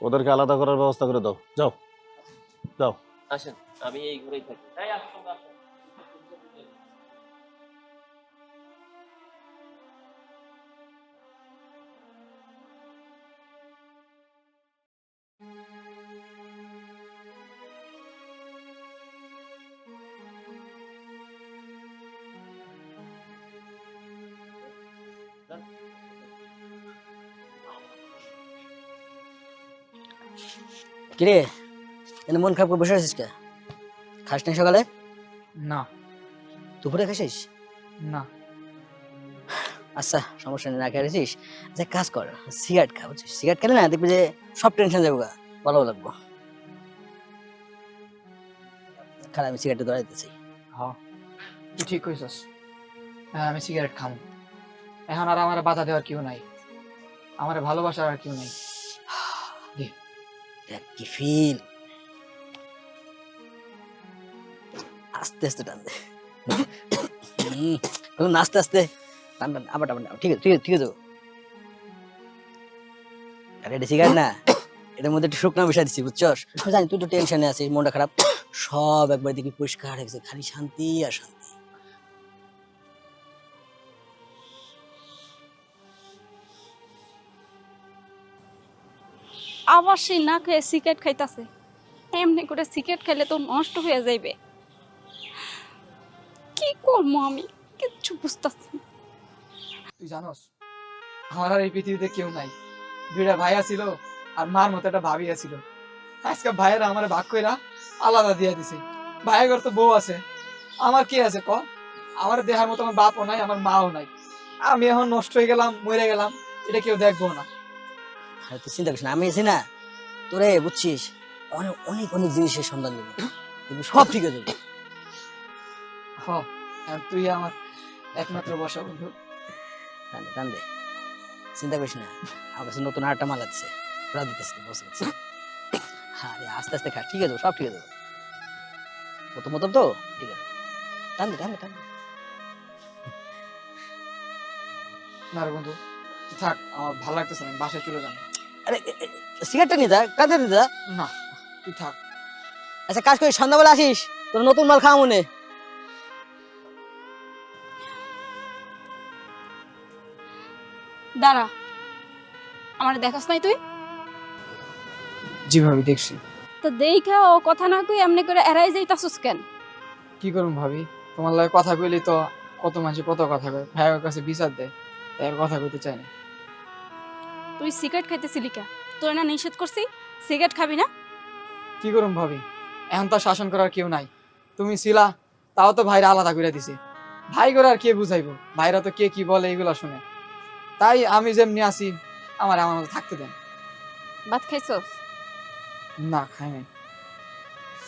ওদেরকে আলাদা করার ব্যবস্থা করে দাও, যাও যাও। আসেন, আমি এই ঘরেই থাকি। এই আসুন, আসুন। কিরে এনে মন খারাপ করে বসে আছিস কে? খাস নাই সকালে? না। দুপুরে খাসিস? না। আচ্ছা সমস্যা নেই, না খেয়েছিস যে কাজ কর, সিগারেট খা, বুঝছিস? সিগারেট খেলে না দেখবি যে সব টেনশন যাবো, ভালো লাগবো। খালা আমি সিগারেটটা ধরে দিতেছি। হ্যাঁ তুই ঠিক কইছস। হ্যাঁ আমি সিগারেট খাম। এখন আর আমার বাধা দেওয়ার কেউ নাই, আমার ভালোবাসার আর কেউ নাই। দেখ কি ফিল। আস্তে আস্তে টান দে। আস্তে আস্তে টান টান, আবার টান, ঠিক আছে ঠিক আছে ঠিক আছে। আরে এটা সিগারেট না, এটার মধ্যে একটু শুকনো মিশাই দিচ্ছি, বুঝছস? আমি জানি তুই তো টেনশনে আছিস, মনটা খারাপ, সব একবার দেখি পরিষ্কার হয়ে গেছে, খালি শান্তি আর শান্তি। আবার সেই না খেয়ে সিগারেট খাইতাছে। এমনি করে সিগারেট খাইলে তো নষ্ট হয়ে যাইবে। কি করবো আমি কিচ্ছু বুঝতেছি না। তুই জানোস আমার আর এই পৃথিবীতে কেউ নাই। দুইটা ভাই ছিল আর মার মতো একটা ভাবি ছিল। আজকে ভাইয়েরা আমার ভাগ কইরা আলাদা দিয়ে দিছে। ভাইয়ের ঘর তো বউ আছে, আমার কি আছে ক? আমার দেহার মতো আমার বাপও নাই, আমার মাও নাই। আমি এখন নষ্ট হয়ে গেলাম, মরে গেলাম, এটা কেউ দেখবো না। আরে তুই চিন্তা করিস না, আমি আছি না তোরে, বুঝছিস? অনেক অনেক অনেক জিনিসের সন্ধান দেবো, দেখবি সব ঠিক হয়ে যাবে। হ, এখন তুই আমার একমাত্র বসা বন্ধু। টান দে টান দে, চিন্তা করিস না। আমার কাছে নতুন আরেকটা মাল আছে, ওরা দিতেছে, বসে গেছে। হ্যাঁ রে, আস্তে আস্তে খা, ঠিক আছে সব ঠিক আছে। প্রথম প্রথম তো ঠিক আছে, টান দে টান দে টান দে। না রে বন্ধু তুই থাক, আমার ভালো লাগতেছে না, আমি বাসায় চলে যাবো। আরে সিগারেটটা নিয়ে যা, কাঁদে নিয়ে যা। না তুই থাক। আচ্ছা কাজ করিস, সন্ধ্যাবেলা আসিস, তোর নতুন মাল খাওয়া মনে। দাঁড়া, আমার দেখাস নাই তুই? জি ভাবি দেখছি। তো দেখা ও কথা না কই এমনি করে এড়াই যাইতাছস কেন? কি করুম ভাবি, তোমার লাগে কথা কইলি তো কত মানুষ কত কথা কয়, ভাইয়ের কাছে বিচার দেয়, তাই আর কথা কইতে চাই না। তুই সিগারেট খাইতেছিলি কে? তোর না নিষেধ করছি সিগারেট খাবি না? কি করুম ভাবি, এখন তো আর শাসন করার কেউ নাই। তুমি ছিলা, তাও তো ভাইরা আলাদা করে দিছে। ভাই করে আর কে বুঝাইবো, ভাইরা তো কে কি বলে এগুলা শুনে। তাই আমি যেমনি আছি আমার আমার মতো থাকতে দেন। ভাত খাইছস? না খাই নাই।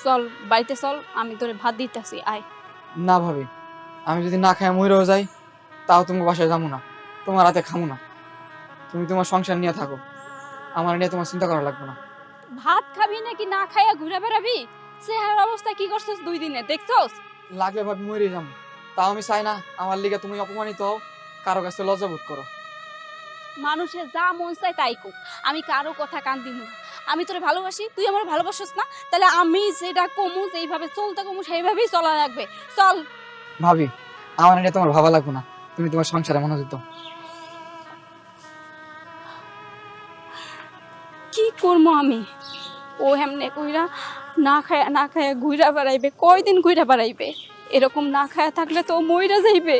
চল বাড়িতে চল, আমি তোরে ভাত দিতেছি, আয়। না ভাবি, আমি যদি না খাই মরেও যাই তাও তুমি বাসায় যাবো না, তোমার হাতে খামো না। তুমি তোমার সংসার নিয়ে থাকো, আমার নিয়ে তোমার চিন্তা করা লাগবে না। ভাত খাবি নাকি না খাইয়া ঘুরে বেড়াবি? চেহারার অবস্থা কি করছস 2 দিনে, দেখছস? লাগলে ভাবি মরে যাবো, তাও আমি চাই না আমার লিগে তুমি অপমানিত হও, কারো কাছে লজ্জা বোধ করো। মানুষের যা মন চায় তাই কো, আমি কারো কথা কান দিব না। আমি তোরে ভালোবাসি, তুই আমার ভালোবাসিস না, তাহলে আমি যেটা কমু, যেইভাবে চলতে কমু সেইভাবেই চলা লাগবে। চল। ভাবি আমার নিয়ে তোমার ভাবা লাগবে না, তুমি তোমার সংসারে মনোযোগ দাও। কি করবো আমি? ও হেমনে কইরা না খায়া ঘুরা বেড়াইবে, কয়দিন ঘুরা বেড়াইবে? এরকম না খায়া থাকলে তো ও মইরা যাইবে।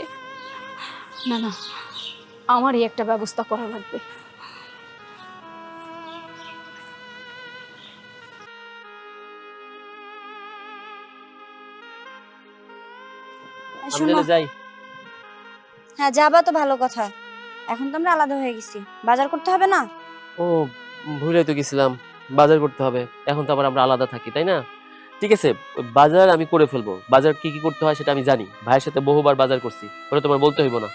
না না, আমারই একটা ব্যবস্থা করা লাগবে। আমি শোনো, তাহলে যাই। হ্যাঁ যাবা তো ভালো কথা, এখন তো আমরা আলাদা হয়ে গেছি, বাজার করতে হবে না? ও ভুলে তো গেছিলাম, বাজার করতে হবে। এখন তো আবার আমরা আলাদা থাকি, তাই না? ঠিক আছে, ওই বাজার আমি করে ফেলবো। বাজার কি কি করতে হয় সেটা আমি জানি, ভাইয়ের সাথে বহুবার বাজার করছি, ওটা তোমার বলতে হইব না।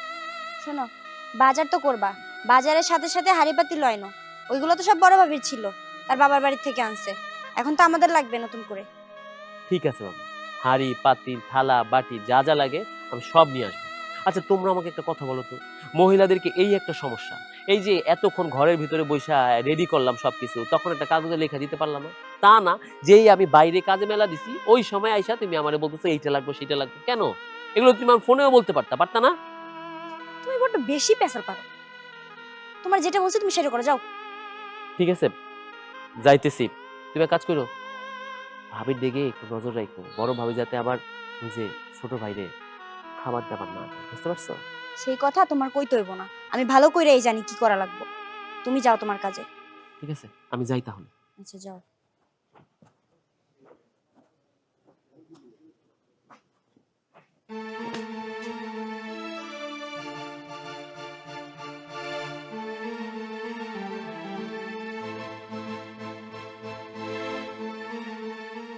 শোনো, বাজার তো করবা, বাজারের সাথে সাথে হাড়িপাতি লয়নো, ওইগুলো তো সব বড় ভাবির ছিল, তার বাবার বাড়ি থেকে আনছে, এখন তো আমাদের লাগবে নতুন করে। ঠিক আছে বাবা, হাঁড়ি পাতিল থালা বাটি যা যা লাগে আমি সব নিয়ে আসবো। আচ্ছা তোমরা আমাকে একটা কথা বলো তো, মহিলাদেরকে এই একটা সমস্যা, এই যে এতক্ষণ ঘরের ভিতরে বৈশা রেডি করলাম সবকিছু, তখন একটা কাগজে লেখা দিতে পারলাম না? তা না, যেই আমি বাইরে কাজে মেলা দিছি ওই সময় আইসা তুমি আমারে বলতেছো এইটা লাগবে সেইটা লাগবে, কেন? এগুলো তুমি আমার ফোনেও বলতে পারতা না? তুমি বড্ড বেশি পেশাল পারো, তোমার যেটা বলছি তুমি সেটা করো, যাও। ঠিক আছে যাইতেছি, তুমি এক কাজ করো, ভাবির দিকে একটু নজর রাখো, বড় ভাবি যাতে আবার ওই যে ছোট ভাইরে খাবার দাবার না দেয়, বুঝতে পারছো? সেই কথা তোমার কইতে হইব না, আমি ভালো কইরাই জানি কি করা লাগবে। তুমি যাও তোমার কাজে। ঠিক আছে, আমি যাই তাহলে। আচ্ছা যাও।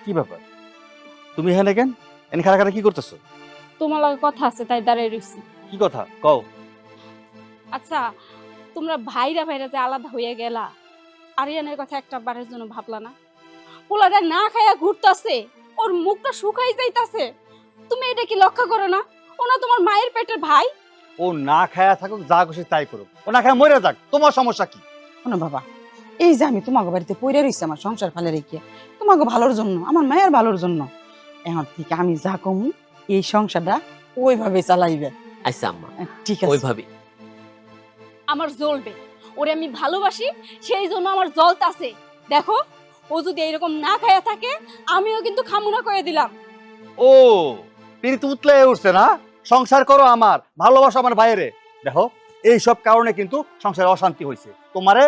কি ব্যাপার, তুমি এখানে কেন? এনে খারা খারা কি করতেছো? তোমার লগে কথা আছে তাই দাঁড়ায় রইছি। কি কথা কও? আচ্ছা, তোমরা ভাইরা ভাইরা যে আলাদা হয়ে গেলা, আরিয়ানের কথা একটা বারের জন্য ভাবলা না? পোলাটা না খাইয়া ঘুরতাছে, ওর মুখটা শুকাই যাইতাছে, তুমি এটা কি লক্ষ্য করো না? ও না তোমার মায়ের পেটের ভাই? ও না খায়া থাকুক, যা খুশি তাই করুক, ও না খায়া মরে যাক, তোমার সমস্যা কি? শোনো বাবা, এই যে আমি তোমাকে বাড়িতে পড়ে রইছি আমার সংসার ফেলে রেখে, তোমাকে ভালোর জন্য, আমার মায়ের ভালোর জন্য, এখন থেকে আমি যা কমু এই সংসারটা ওইভাবে চালাইবে। আচ্ছা আম্মা, ঠিক আছে? ওইভাবে আমার জ্বলবে, ওরে আমি ভালোবাসি, সেই জন্য আমার জ্বলতাছে। দেখো, ও যদি এরকম না খাইয়া থাকে, আমিও কিন্তু খামুনা করে দিলাম। ও পিরিত উতলে উঠছে না? সংসার করো আমার, ভালোবাসো আমার বাইরে। দেখো, এই সব কারণে কিন্তু সংসারে অশান্তি হয়েছে। তোমারে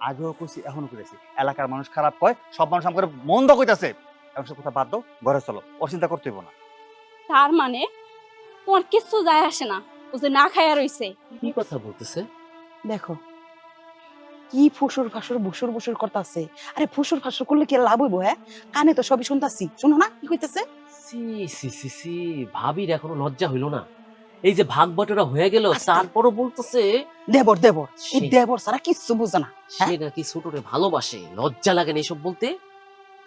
আগেও কইছি, এখনো কইছি, এলাকার মানুষ খারাপ কয়, সব মানুষ আমাকে মন্দ কইতাছে। এখন সব কথা বাদ দাও, ঘরে চলো, ওর চিন্তা করতে হইব না। তার মানে তোমার কিচ্ছু যায় আসে না ও যে না খাইয়া রইছে? কি কথা বলতেছে? দেখো কি ফুসুর ফাসুর বুসুর বুসুর করতেছে। আরে ফুসুর ফাসুর করলে কি লাভ হইব? হ্যাঁ, কানে তো সবই শুনতাছি, শুনো না কি কইতেছে? সি সি সি সি, ভাবির এখনো লজ্জা হইল না? এই যে ভাগ বটরা হয়ে গেল, আস্তে। তারপরও বলতেছে দেবর দেবর, এই সে- দেবর সারা কিচ্ছু বুঝে না। সে নাকি ছোটরে ভালোবাসে। লজ্জা লাগে না এসব বলতে?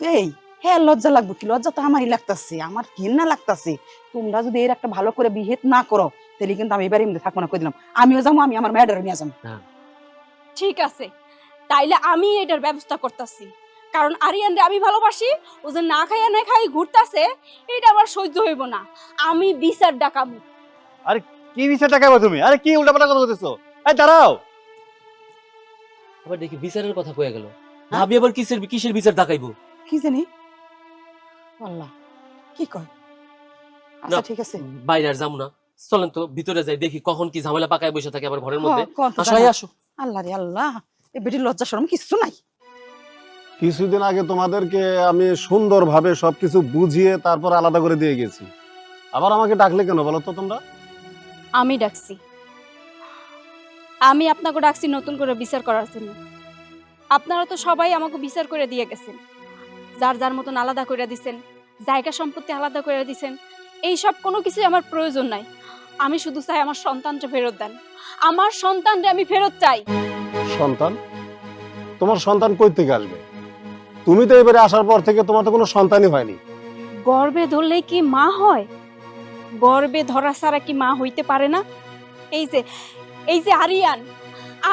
এই হ্যাঁ, লজ্জা লাগবে কি? লজ্জা তো আমারই লাগতাছে, আমার ঘৃণা লাগতাছে। তোমরা যদি এর একটা ভালো করে বিহেভ না করো, তাহলে কিন্তু আমি এবারে থাকবো না, কই দিলাম। আমিও যাবো, আমি আমার মেয়েটার নিয়ে যাবো। ঠিক আছে, তাইলে আমি এটার ব্যবস্থা করতেছি। কারণ আরিয়ান রে আমি ভালোবাসি, ও যে না খাইয়া না খাই ঘুরতাছে, এটা আমার সহ্য হইব না। আমি বিচার ডাকাবো। কি বিচার টাকাবো তুমি? আরে কি উল্টাপাল্টা কথা বলতেছো? এই দাঁড়াও। আবার দেখি বিচারের কথা কয়ে গেল। ভাবি আবার কিসের কিসের বিচার দেখাইবো? কি জানি আল্লাহ কি কয়। আচ্ছা না। ঠিক আছে, বাইরে আর যাবো না, চলেন তো ভিতরে যাই, দেখি কখন কি ঝামেলা পাকায় বসে থাকে আবার ঘরের মধ্যে। কোন তো আসো, এই জানা। আসো। আল্লাহ রে আল্লাহ, এ বেটির লজ্জা শরম কিচ্ছু নাই। কিছুদিন আগে তোমাদেরকে আমি সুন্দরভাবে সবকিছু বুঝিয়ে তারপর আলাদা করে দিয়ে গেছি, আবার আমাকে ডাকলে কেন বলো তো তোমরা? আমি ডাকছি, আমি আপনাকে ডাকছি নতুন করে বিচার করার জন্য। আপনারা তো সবাই আমাকে বিচার করে দিয়ে গেছেন, যার যার মতন আলাদা করে দিছেন, জায়গা সম্পত্তি আলাদা করে দিছেন। এই সব কোনো কিছুই আমার প্রয়োজন নাই। আমি শুধু চাই আমার সন্তানটা ফেরত দেন। আমার সন্তানটা আমি ফেরত চাই। সন্তান? তোমার সন্তান কই থেকে আসবে? তুমি তো এবারে আসার পর থেকে তোমার তো কোনো সন্তানই হয়নি। গর্ভে ধরলে কি মা হয়? গর্ভে ধরা ছাড়া কি মা হইতে পারে না? এই যে আরিয়ান,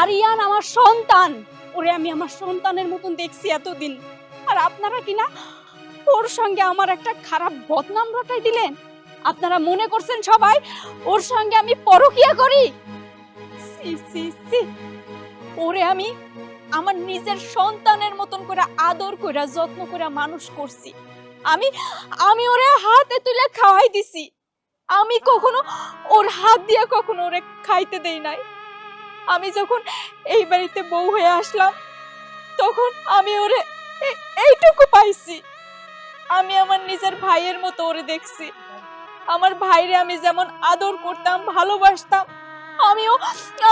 আরিয়ান আমার সন্তান। ওরে আমি আমার সন্তানের মতন দেখছি এতদিন। আর আপনারা কি না ওর সঙ্গে আমার একটা খারাপ বদনাম রটাই দিলেন? আপনারা মনে করছেন সবাই ওর সঙ্গে আমি পরকিয়া করি? সি সি সি, ওরে আমি আমার নিজের সন্তানের মতন করে আদর করে যত্ন করে মানুষ করছি। আমি ওরে হাতে তুলে খাওয়াই দিছি। আমি কখনো ওর হাত দিয়ে কখনো ওরে খাইতে দেই নাই। আমি যখন এই বাড়িতে বউ হয়ে আসলাম, তখন আমি ওরে এইটুকু পাইছি। আমি আমার নিজের ভাইয়ের মতো ওরে দেখছি। আমার ভাইরে আমি যেমন আদর করতাম, ভালোবাসতাম,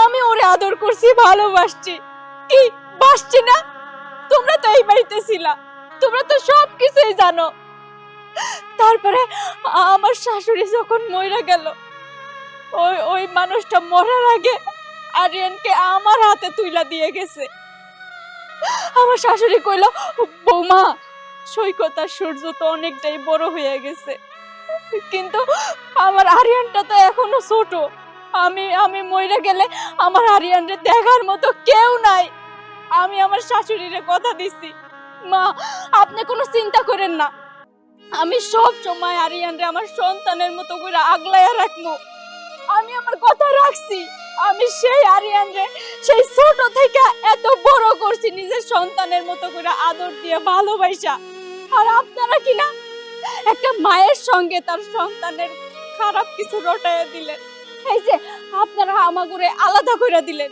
আমি ওরে আদর করছি, ভালোবাসছি। কি বাসছি না? তোমরা তো এই বাড়িতে ছিলা, তোমরা তো সব কিছুই জানো। তারপরে আমার শাশুড়ি যখন মইরা গেল, ওই মানুষটা মরার আগে আরিয়ানকে আমার হাতে তুইলা দিয়ে গেছে। আমার শাশুড়ি কইল, বৌমা, সৈকত আর সূর্য তো অনেকটাই বড় হয়ে গেছে, কিন্তু আমার আরিয়ানটা তো এখনো ছোট। আমি মইরা গেলে আমার আরিয়ানরে দেখার মতো কেউ নাই। আমি আমার শাশুড়িরে কথা দিছি, মা আপনি কোনো চিন্তা করেন না, আমি সব সময় আরিয়ানরে আমার সন্তানের মতো করে আগলাইয়া রাখবো। আমি আমার কথা রাখছি। আমি সেই আরিয়ানরে সেই ছোট থেকে এত বড় করছি নিজের সন্তানের মতো করে আদর দিয়ে ভালোবাসা। আর আপনারা কি না একটা মায়ের সঙ্গে তার সন্তানের খারাপ কিছু রটাইয়া দিলেন? এই যে আপনারা আমাগরে আলাদা কইরা দিলেন,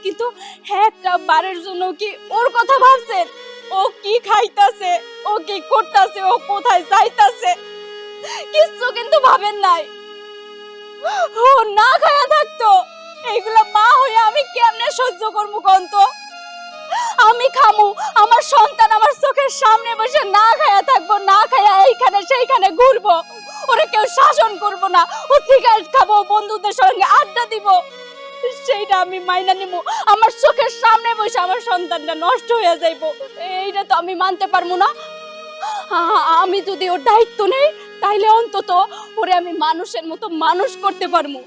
কিন্তু একটা বারের জন্য কি ওর কথা ভাবছেন? ও কি খাইতাছে, ও কি করতাছে, ও কোথায় যাইতাছে, কিচ্ছু কিন্তু ভাবেন নাই। ও না খায়া থাকতো, এইগুলা মা হয়ে আমি কেমনে সহ্য করবো কন্ত? আমি খামু, আমার সন্তান আমার চোখের সামনে বসে না খায়া থাকবো, না খায়া এইখানে সেইখানে ঘুরবো, ওরে কেউ শাসন করবো না, ও সিগারেট খাবো, বন্ধুদের সঙ্গে আড্ডা দিব, সেইটা আমি মাইনা নিবো। আমার চোখের সামনে বসে আমার সন্তানটা নষ্ট হয়ে যাইবো, এইটা তো আমি মানতে পারবো না। আমি যদি ওর দায়িত্ব নেই, তাইলে অন্তত ওরে আমি মানুষের মতো মানুষ করতে পারবো।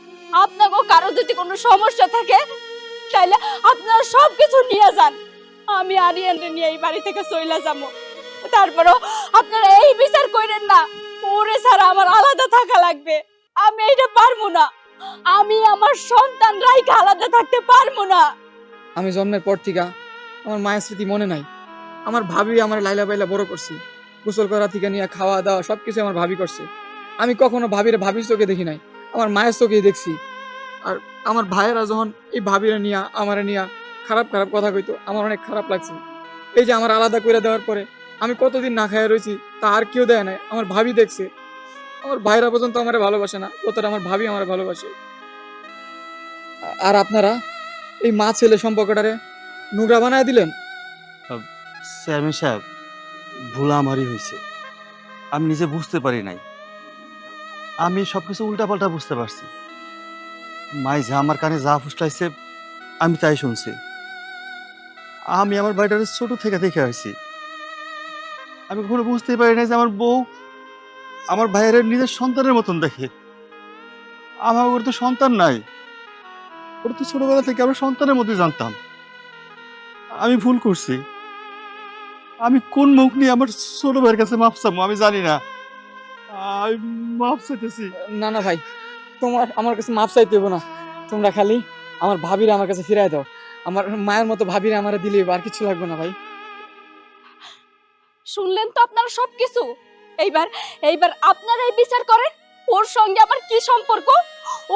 আপনাকেও কারো যদি কোনো সমস্যা থাকে, তাইলে আপনারা সবকিছু নিয়ে যান, আমি আরিয়ানরে নিয়ে এই বাড়ি থেকে চইলা যাবো। তারপরও আপনারা এই বিচার করেন না ওরে ছাড়া আমার আলাদা থাকা লাগবে। আমি এইটা পারবো না, আমি আমার সন্তান রাইখা আলাদা থাকতে পারবো না। আমি জন্মের পর থেকে আমার মায়ের স্মৃতি মনে নাই। আমার ভাবি আমার লাইলা বাইলা বড় করছে, গোসল করা থেকে নিয়ে খাওয়া দাওয়া সবকিছু আমার ভাবি করছে। আমি কখনো ভাবির চোখে দেখি নাই, আমার মায়ের চোখেই দেখছি। আর আমার ভাইয়েরা যখন এই ভাবিরা নিয়ে আমারে নিয়ে খারাপ খারাপ কথা কইতো, আমার অনেক খারাপ লাগছে। এই যে আমার আলাদা করে দেওয়ার পরে আমি কতদিন না খাইয়া রয়েছি, তা আর কেউ দেয় নাই, আমার ভাবি দেখছে। আমার ভাইরা পর্যন্ত আমার ভালোবাসে না, যতটা আমার ভাবি আমার ভালোবাসে। আর আপনারা এই মা ছেলে সম্পর্কটারে নোংরা বানায় দিলেন। চেয়ারম্যান সাহেব, ভুল আমারই হয়েছে, আমি নিজে বুঝতে পারি নাই। আমি সবকিছু উল্টাপাল্টা বুঝতে পারছি। মাই যা আমার কানে যা ফুসলাইছে আমি তাই শুনছি। আমি আমার বাড়িটারে ছোট থেকে দেখে আসছি। আমি কখনো বুঝতেই পারি না যে আমার বউ আমার ভাইয়ের নিজের সন্তানের মতন দেখে। আমার ওর তো সন্তান নাই, ওর তো ছোটবেলা থেকে আমরা সন্তানের মতোই জানতাম। আমি ভুল করছি। আমি কোন মুখ নিয়ে আমার ছোট ভাইয়ের কাছে মাপ চাবো আমি জানি না। আমি মাপ চাইতেছি। না না ভাই, তোমার আমার কাছে মাপ চাইতে হবে না। তোমরা খালি আমার ভাবিরা আমার কাছে ফিরাই দাও। আমার মায়ের মতো ভাবিরা আমার দিলে আর কিছু লাগবে না ভাই। শুনলেন তো আপনারা সবকিছু। এইবার আপনারা এই বিচার করেন, ওর সঙ্গে আমার কি সম্পর্ক?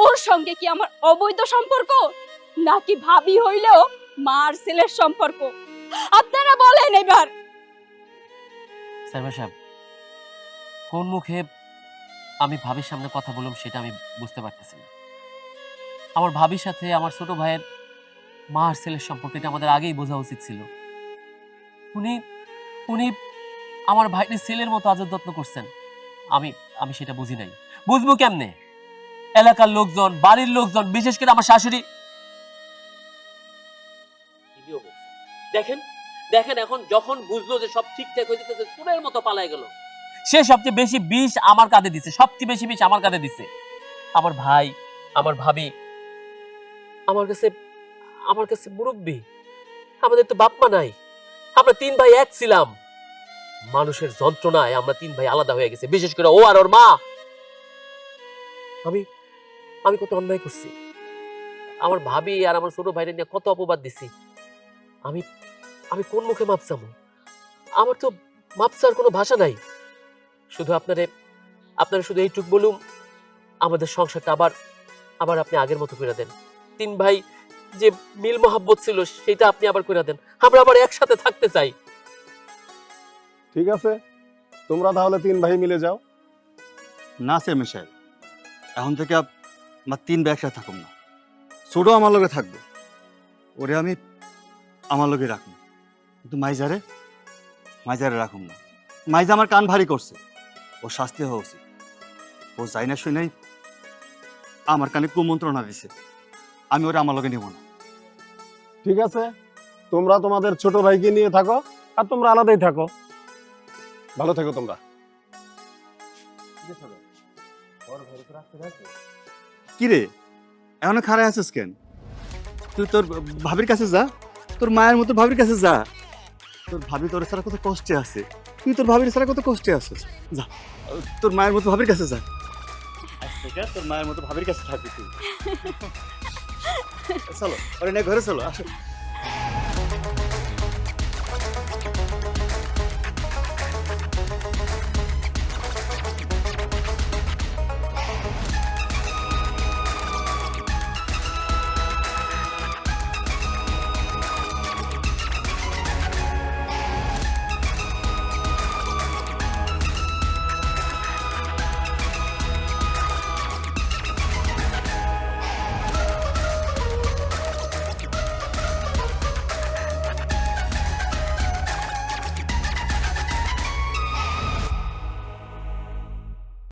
ওর সঙ্গে কি আমার অবৈধ সম্পর্ক, নাকি ভাবি হইলেও মার ছেলের সম্পর্ক? আপনারা বলেন এবার। চেয়ারম্যান সাহেব, কোন মুখে আমি ভাবির সামনে কথা বললাম সেটা আমি বুঝতে পারতেছি না। আমার ভাবির সাথে আমার ছোট ভাইয়ের মা আর ছেলের সম্পর্ক এটা আমাদের আগেই বোঝা উচিত ছিল। উনি উনি আমার ভাইটির ছেলের মতো আদর যত্ন করছেন, আমি সেটা বুঝি নাই। বুঝবো কেমনে? এলাকার লোকজন, বাড়ির লোকজন, বিশেষ করে আমার শাশুড়ি দেখেন দেখেন এখন যখন বুঝলো যে সব ঠিকঠাক হয়ে যেতেছে, চোরের মতো পালায় গেল। সে সবচেয়ে বেশি বিষ আমার কাঁধে দিছে, সবচেয়ে বেশি বিষ আমার কাঁধে দিছে। আমার ভাই, আমার ভাবি আমার কাছে মুরব্বী। আমাদের তো বাপ মা নাই, আমরা তিন ভাই এক ছিলাম। মানুষের যন্ত্রণায় আমরা তিন ভাই আলাদা হয়ে গেছে, বিশেষ করে ও আর ওর মা। আমি কত অন্যায় করছি, আমার ভাবি আর আমার ছোট ভাইরে নিয়ে কত অপবাদ দিছি। আমি কোন মুখে মাপ চাবো? আমার তো মাপ চাওয়ার কোনো ভাষা নাই। শুধু আপনারা শুধু এইটুক বলুন, আমাদের সংসারটা আবার আপনি আগের মতো করে দেন। তিন ভাই যে মিল মহাব্বত ছিল সেটা আপনি আবার করে দেন, আমরা আবার একসাথে থাকতে চাই। ঠিক আছে, তোমরা তাহলে তিন ভাই মিলে যাও। না চেয়ারম্যান সাহেব, এখন থেকে আমার তিন ভাই একসাথে থাকুন না। ছোট আমার লগে থাকবো, ওরে আমি আমার লগে রাখুন, কিন্তু মাইজারে রাখুন না। মাইজা আমার কান ভারী করছে, ও শাস্তি হওয়া উচিত। ও যাই না শুনেই আমার কানে কুমন্ত্রণা দিছে, আমি ওরা আমার লগে নেব না। ঠিক আছে, তোমরা তোমাদের ছোট ভাইকে নিয়ে থাকো, আর তোমরা আলাদাই থাকো। ভালো থেকো তোমরা। কি রে, এখনো খারাপ আছিস কেন? তুই তোর ভাবির কাছে যা, তোর মায়ের মতো ভাবির কাছে যা। তোর ভাবি তোর ছাড়া কত কষ্টে আছে, তুই তোর ভাবির ছাড়া কত কষ্টে আছিস। যা, তোর মায়ের মতো ভাবির কাছে যা। তোর মায়ের মতো ভাবির কাছে থাকবি তুই। চলো, ওরে নিয়ে ঘরে চলো, আসো।